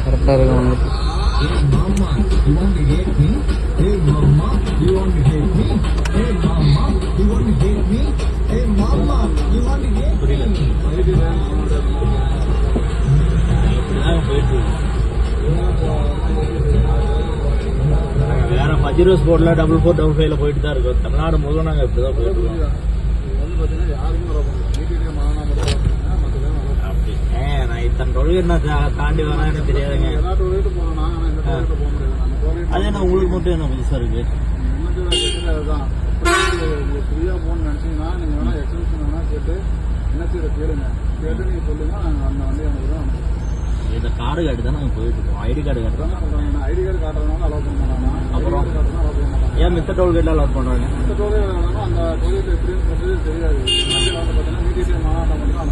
கரெக்டாக இருக்கும். வேற பஜ்ரோஸ் போர்ட்ல 4455 போயிட்டு தான் இருக்கோம். தமிழ்நாடு முழுவதும் நாங்கள் இப்படிதான் போயிட்டு இருக்கோம். நான் இத்தனை டோல்கேட் நான் தாண்டி வரேன் எனக்கு தெரியாதுங்க. அது என்ன உங்களுக்கு மட்டும் என்ன புதுசா இருக்கு? ஃப்ரீயா போகணும்னு நினைச்சீங்கன்னா நீங்க வேணா எக்ஸ்டென்ஷன் வேணா கேட்டு என்ன செய்யற கேளுங்க. கேட்டு நீங்க சொல்லுங்க, நாங்கள் அந்த வண்டி எனக்கு தான் இந்த கார்டு கார்டு தான் நாங்கள் போயிட்டு இருக்கோம். ஐடி கார்டு காட்டுறோம். ஐடி கார்டு காட்டுறதுனால அலோவ் பண்ண மாட்டாங்க. அப்புறம் ஏன் மித்த டோல்கேட்ல அலோவ் பண்றாங்க? மித்த டோல்கேட் அந்த டோல்கேட் எப்படின்னு ப்ரொசீஜர் தெரியாது. பார்த்தீங்கன்னா மீடியம் மாநாட்டம் மட்டும்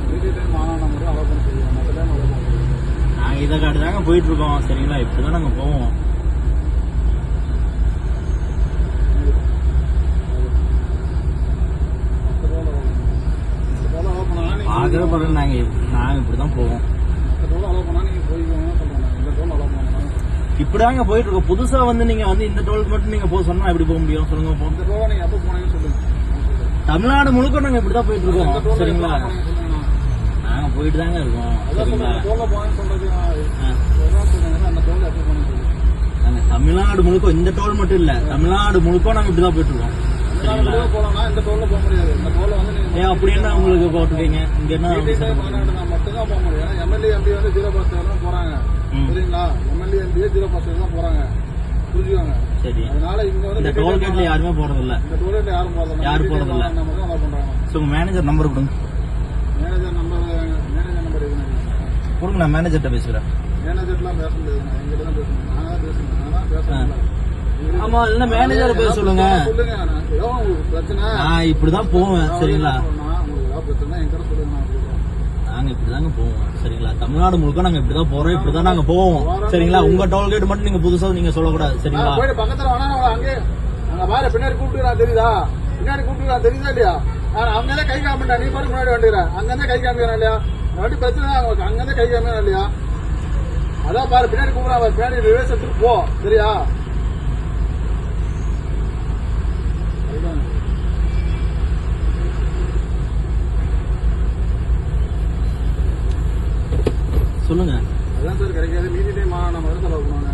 மீடியம் மாநாட்டம் மட்டும் அலோவ் பண்ண சொல்லுவாங்க. மற்ற டைம் அலோவ் பண்ணுவோம். நாங்கள் இதை காட்டு தாங்க போயிட்டு இருக்கோம். சரிங்களா, இப்படிதான் நாங்கள் போவோம். பார்க்கவே போறோம். நாங்கள் இப்படிதான் போவோம். இப்படிதாங்க போயிட்டு இருக்கோம். புதுசா வந்து நீங்க வந்து இந்த டோலுக்கு மட்டும் நீங்க போக சொன்னா எப்படி போக முடியும் சொல்லுங்க? தமிழ்நாடு முழுக்க நாங்க இப்படிதான் போயிட்டு இருக்கோம். சரிங்களா, நாங்க போயிட்டு தாங்க இருக்கோம். நாங்க தமிழ்நாடு முழுக்க இந்த டோல் மட்டும் இல்ல, தமிழ்நாடு முழுக்க நாங்க இப்படிதான் போயிட்டு இருக்கோம். ஏன் அப்படி என்ன உங்களுக்கு போட்டுருக்கீங்க? இங்க என்ன மட்டும்தான் போக முடியும். எம்எல்ஏ எம்பி வந்து 0% போறாங்க. சரிங்களா, எம்எல்ஏ எம்பியே 0% தான் போறாங்க. புரிஞ்சுக்காங்க. சரி, அதனால இங்க வந்து இந்த டோல்கேட்ல யாருமே போறது இல்ல. இந்த டோல்கேட்ல யாரும் போறது இல்ல. நம்ம தான் பண்றாங்க. சோ மேனேஜர் நம்பர் கொடுங்க. மேனேஜர் நம்பர் கொடுங்க, நான் மேனேஜர்ட்ட பேசுறேன். மேனேஜர்லாம் பேச முடியாது. நான் எங்கிட்ட தான் பேசணும். நான் தான் பேசணும். நான் பேசுறேன். ஆமா, இல்ல மேனேஜர் பேச சொல்லுங்க. சொல்லுங்க, ஏதோ உங்களுக்கு பிரச்சனை நான் இப்படிதான் போவேன். சரிங்களா, உங்களுக்கு ஏதாவது பிரச்சனை என்கிட்ட சொல்லுங்க. நாங்க இப்படிதாங்க போவோம். சரிங்களா, தமிழ்நாடு முழுக்க நாங்க இப்படிதான் போறோம். இப்படிதான் நாங்க போவோம். சரிங்களா, உங்க டோல்கேட் மட்டும் நீங்க புதுசா நீங்க சொல்லக்கூடாது. சரிங்களா, பக்கத்துல வேணா அங்கே அங்க பாரு பின்னாடி கூப்பிட்டுறா தெரியுதா? பின்னாடி கூப்பிட்டுறா தெரியுதா இல்லையா? அங்கதான் கை காமிட்டா. நீ பாரு முன்னாடி வந்துடுறேன். அங்கதான் கை காமிக்கிறேன் இல்லையா? வண்டி பிரச்சனை அவங்களுக்கு அங்கதான் கை காமிக்கிறேன் இல்லையா? அதான் பாரு பின்னாடி கூப்பிடா. பின்னாடி ரிவர்ஸ் எடுத்துட்டு போ. சரியா? சொல்லுங்க. அதான் சார் கிடைக்காது. மீதி டைம் நம்ம எடுத்து செலவு பண்ணுவாங்க.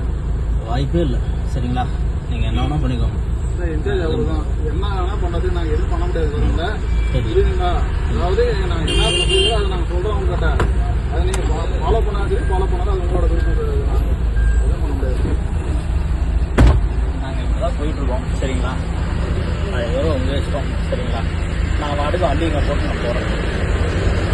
வாய்ப்பே இல்லை. சரிங்களா, நீங்க என்ன வேணா பண்ணிக்கோங்க. இன்சார்ஜ் அவரு தான். என்ன வேணா பண்றதுக்கு நாங்க எதுவும் பண்ண முடியாது. புரியுதுங்களா? அதாவது நாங்க என்ன பண்ணுறோம் அதை நாங்க சொல்றோம் உங்ககிட்ட. அதை நீங்க ஃபாலோ பண்ணாது ஃபாலோ பண்ணாதான் அது உங்களோட விருப்பம். எதுவும் பண்ண முடியாது. நாங்க இப்படிதான் போயிட்டு இருக்கோம். சரிங்களா, அது எவ்வளோ உங்க இஷ்டம். சரிங்களா, நான் வாட்டுக்கு வண்டி இங்கே போட்டு நான் போறேன்.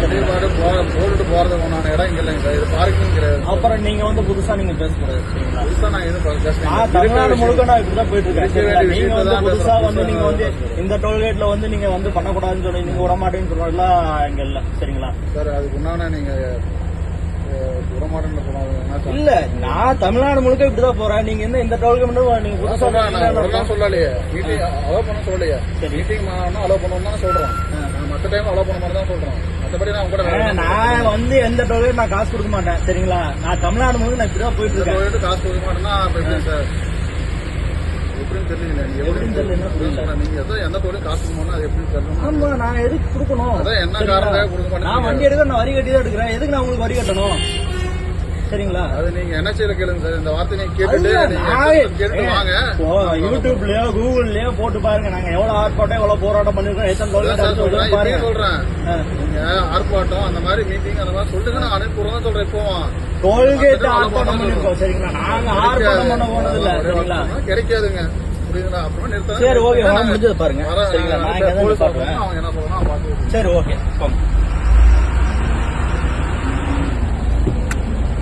போட்டுட்டு போறதுக்கு உண்டான இடம் இங்க இல்லைங்க சார். இது பார்க்கிங் கிடையாது. அப்புறம் நீங்க வந்து புதுசா நீங்க பேசக்கூடாது. சரிங்களா, புதுசா நான் எதுவும் தமிழ்நாடு முழுக்க நான் இப்படிதான் போயிட்டு இருக்கேன். நீங்க வந்து புதுசா வந்து நீங்க வந்து இந்த டோல்கேட்ல வந்து நீங்க வந்து பண்ணக்கூடாதுன்னு சொல்லி நீங்க விட மாட்டேன்னு சொல்றதுலாம் இங்க இல்ல. சரிங்களா சார், அதுக்கு உண்டான நீங்க விடமாட்டேன்னு சொன்னாங்க இல்ல. நான் தமிழ்நாடு முழுக்க இப்படிதான் போறேன். நீங்க என்ன இந்த டோல்கேட் மட்டும் நீங்க புதுசா சொல்லலையே. மீட்டிங் அலோவ் பண்ண சொல்லலையே. மீட்டிங் அலோவ் பண்ணணும்னு சொல்றோம். மற்ற டைம் அலோவ் பண்ண மாதிரி தான் சொல்றோம். மற்றபடி நான் வந்து எந்த டோல்கேட் நான் காசு கொடுக்க மாட்டேன். சரிங்களா, நான் தமிழ்நாடு முழுக்க நான் இப்படிதான் போயிட்டு இருக்கேன். காசு கொடுக்க மாட்டேன்னா சார் எப்படின்னு தெரியல. நீங்க எந்த டோலையும் காசு கொடுக்கணும் அது எப்படின்னு தெரியல. ஆமா, நான் எதுக்கு கொடுக்கணும்? அதான் என்ன காரணம் கொடுக்க மாட்டேன். நான் வண்டி எடுக்க நான் வரி கட்டி தான் எடுக்கிறேன். எதுக்கு நான் உங்களுக்கு வரி கட்டணும்? சரிங்களா, அது நீங்க என்ன செய்யற கேளுங்க சார். இந்த வார்த்தை நீங்க கேட்டு வாங்க. யூடியூப்லயோ கூகுள்லயோ போட்டு பாருங்க. நாங்க எவ்வளவு ஆர்ப்பாட்டம் எவ்வளவு போராட்டம் பண்ணிருக்கோம். சொல்றேன். நீங்க ஆர்ப்பாட்டம் அந்த மாதிரி மீட்டிங் அந்த மாதிரி சொல்லுங்க. நான் அனுப்பிடுறேன் சொல்றேன். இப்போ டோல்கேட் ஆர்ப்பாட்டம் பண்ணிருக்கோம். சரிங்களா, நாங்க ஆர்ப்பாட்டம் பண்ண போனது இல்ல. சரிங்களா, கிடைக்காதுங்க. புரியுதுங்களா? அப்புறம் நிறுத்த. சரி, ஓகே, முடிஞ்சது பாருங்க. சரிங்களா, நான் இங்க தான் பாக்குறேன். அவங்க என்ன சொல்லணும். சரி, ஓகே.